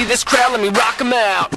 this crowd, let me rock 'em out.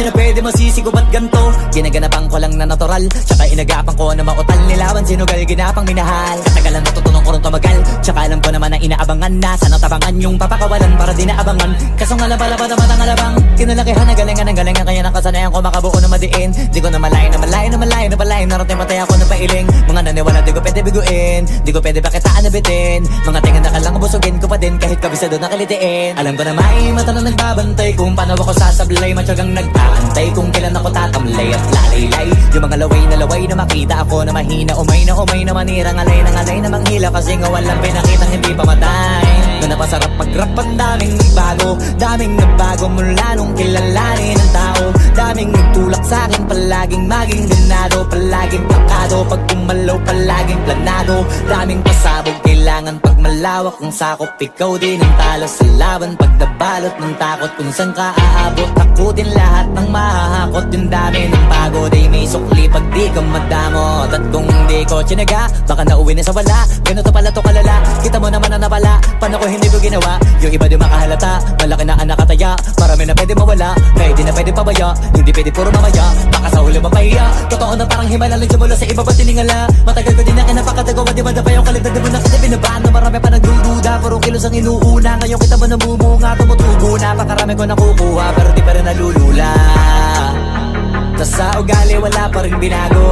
Na pwede masisigo ba't ganto? Ginaganapan ko lang na natural, tsaka inagapan ko na mautal. Nilawan sinugal, ginapang minahal. Katagalan natutunan ko rin tumagal, tsaka alam ko naman na inaabangan na sana tabangan yung papakawalan para di naabangan. Kaso nga labalaba naman ang alabang kinalakihan na galingan ng galingan, kaya nakasanayan ko makabuo na madiin. Di ko na malayo na malayo na malayo na palayo, narating matay ako na pailing. Mga naniwala di ko pwede biguin, di ko pwede pakitaan na bitin. Mga tingan na kalang busugin ko pa din kahit kabisado na kalitiin. Alam ko na may mata na nagbabantay kung paano ako sasablay, matyagang nagtaantay kung kailan ako tatamlay at lalaylay. Yung mga laway na makita ako na mahina, umay na manirang alay na manghila, kasi nga walang pinakitang hindi pamatay. Na napasarap mag-rap, ang daming nagbago mula nung kilalanin ng tao. Daming nagtulak sa'kin, palaging maging ganado, palaging plakado, pag kumalaw palaging planado. Daming pasabog, kailangan pag malawak ang sakop, ikaw din ang talo sa laban. Pag nabalot ng takot kung saan ka aabot, takutin lahat ng mahahakot. Yung dami ng pagod ay may sukli pag di ka madamot. At kung hindi ko tsinaga, baka nauwi na sa wala. Ganito pala to kalala, kita mo naman na napala. Paano ko hindi ko ginawa? Yung iba di makahalata, malaki na anak kataya. Marami na pwede mawala, kaya di na pwede pabaya. Hindi pwede puro mamaya, baka sa huli mapahiya. Totoo na parang himala lang mula sa iba ba tiningala. Matagal ko din na kinapakatagawa, di madapa yung kaligtad. Di mo na kasi binabaan na marami pa nagdududa, puro kilos ang inuuna. Ngayon kita mo namumunga, tumutubo na. Pakarami ko nakukuha, pero di pa rin nalulula. Tas sa ugali wala pa rin binago,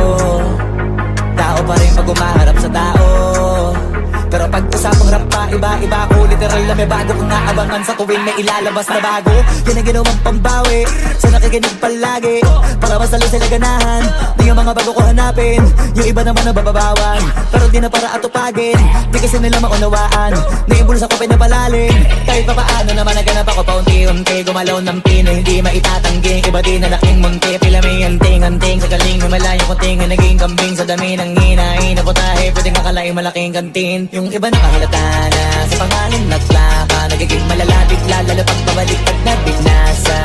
tao pa rin pag umaharap sa tao. Pero pag usapang rap pa, iba ko. Literal na may bago kong naabangan sa tuwing may ilalabas na bago. Yan ang ginawang pambawi sa nakikinig palagi, para mas lalo sila ganahan. Di yung mga bago ko hanapin, yung iba naman nabababawan, pero di na para atupagin. Di kasi nila maunawaan, naimbulsa ko pinapalalim. Kahit pa paano naman naganap ako paunti-unti, gumalaw ng pino, hindi maitatanggi. Iba din na laking munti, pila may anting-anting. Sa galing humalayong kunting, naging kambing sa dami ng hinahin. Naputahe, pwedeng akalaing malaking kantin. Yung iba nakahalata na sa pangalan at plaka, nagiging malala bigla, lalo pag pabalik pag nabinasa.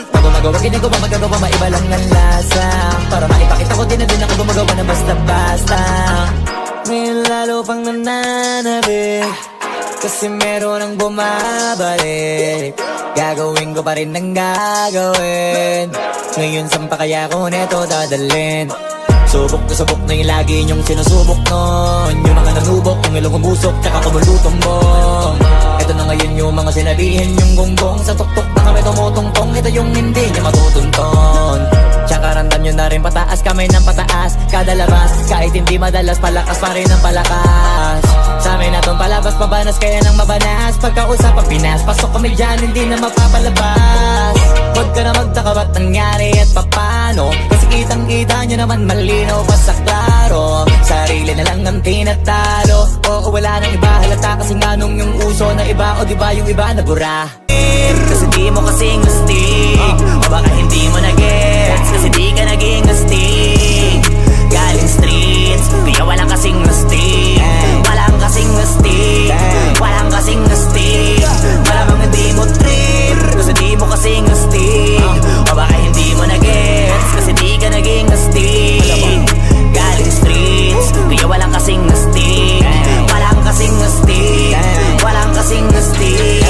Pag gumagawa, ginagawa, magagawa, maiba lang ang lasa. Para maipakita ko din na din ako gumagawa na basta-basta. Ngayon lalo pang nananabik, kasi meron ang bumabalik. Gagawin ko pa rin ang gagawin. Ngayon saan pa kaya ko neto dadalhin? Subok na yung lagi niyong sinusubok nun. Yung mga nanubok, yung ilong umusok, tsaka kumulutong bong. Ito na ngayon yung mga sinabihin yung gonggong. Sa tuktok na kami tumutungtong, ito yung hindi niya matutunton. Tsaka randam nyo na rin pataas, kamay ng pataas kada labas, kahit hindi madalas, palakas pa rin ang palakas. Sa amin na tong palabas, pabanas kaya nang mabanas. Pagkausap ang Pinas, pasok kami dyan, hindi na mapapalabas. Huwag ka na magtaka ba't nangyari at papano, kasi kitang-kita nyo naman malinaw pa sa klaro. Sarili na lang ang tinatalo, oo wala nang iba halata, kasi nga nung yung uso na iba, o diba yung iba na bura. Kasi di mo kasing astig, o baka hindi mo na-gets, kasi di ka naging astig. Galing streets, kaya walang kasing astig. Walang kasing astig, walang kasing astig. Malamang hindi mo trip, kasi di mo kasing astig. O baka hindi mo na-gets, kasi di ka naging astig. Galing streets, kaya walang kasing astig. Walang kasing astig, walang kasing astig.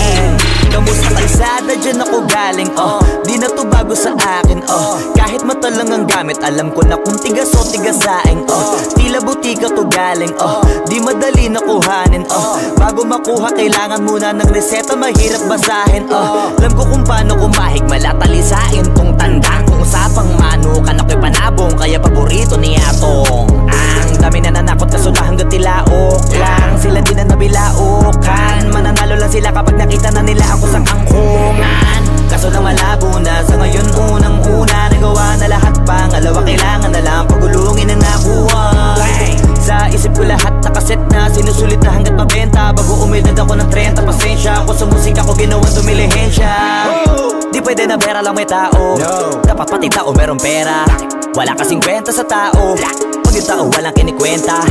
Kamusta kalsada, dyan ako galing, di na to bago sa akin, kahit mata lang ang gamit, alam ko na kung tigas o tigasain, tila butika to galing, di madali na kuhanin, bago makuha kailangan muna ng reseta, mahirap basahin, alam ko kung paano kumahig, malatalisain tong tandang. Kung usapang manukan ako'y panabong, kaya paborito ni Atong. Ang dami na nanakot, kaso na hanggang tilaok lang, sila din na nabilaukan. Mananalo lang sila kapag nakita na nila ako sa kangkungan. Kaso lang malabo na, sa ngayon unang-una nagawa na lahat, pangalawa kailangan na lang pagulungin ang nakuha. Sa isip ko lahat nakaset na, sinusulit na hanggat mabenta. Bago umedad ako ng 30, pasensya ako sa musika ko, ginawa dumilihensya. Di pwede pwede na pera lang may tao. Dapat pati tao merong pera. Wala kasing kwenta sa tao. Pag yung tao walang kinikwenta.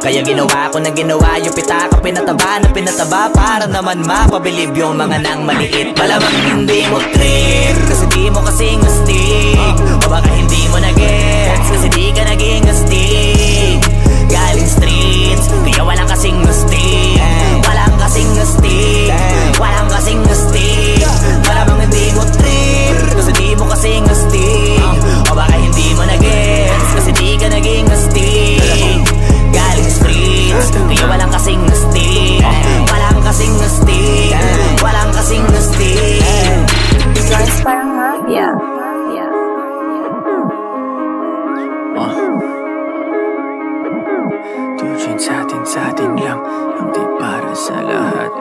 Kaya ginawa ko na ginawa yung pitaka. Pinataba na pinataba para naman mapabilib yung mga nang maliit. Malamang hindi mo trip kasi di mo kasing astig. O baka hindi mo na-gets kasi di ka naging astig. Galing streets kaya walang kasing astig. Walang kasing astig. Walang kasing astig. Malamang hindi mo trip kasi di mo kasing astig. O baka hindi mo na-gets kasi di ka naging astig. Galing streets kaya walang kasing astig. Walang kasing astig. Walang kasing astig. Guys, parang mafia. Tujuan sa atin lang, hindi para sa lahat.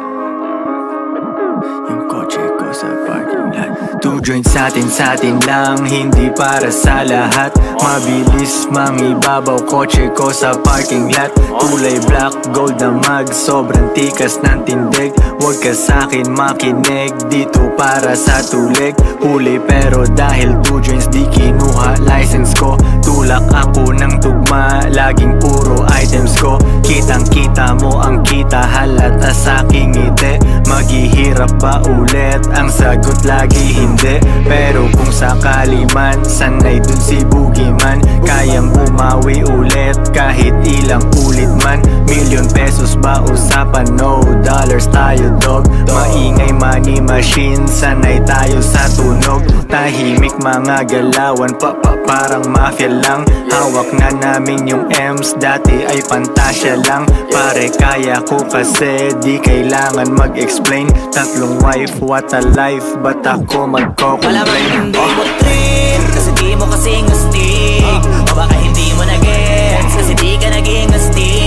Yung kotse ko sa parking lot. Tujuan sa atin lang, hindi para sa lahat. Mabilis, mangibabaw, kotse ko sa parking lot. Kulay black, gold na mag, sobrang tikas ng tindig. Huwag ka sa'kin makinig, dito para sa tulig. Huli pero dahil 2 joints di kinuha license ko. Tulak ako ng tugma, laging puro items ko. Kitang kita mo ang kita, halata sa'king ngiti. Maghihirap ba ulit? Ang sagot lagi hindi. Pero kung sakali man, sanay dun si Boogeyman. Kayang bumawi ulit kahit ilang ulit man. Million pesos ba usapan? No dollars tayo dog. Maingay money machine, sanay tayo sa tunog. Tahimik mga galawan, parang mafia lang. Hawak na namin yung M's, dati ay pantasya lang. Pare kaya ko kasi di kailangan mag-explain. Tatlong wife, what a life, ba't ako magko-complain? Malamang hindi mo trip kasi di mo kasing astig. O baka hindi mo na-gets kasi di ka naging astig.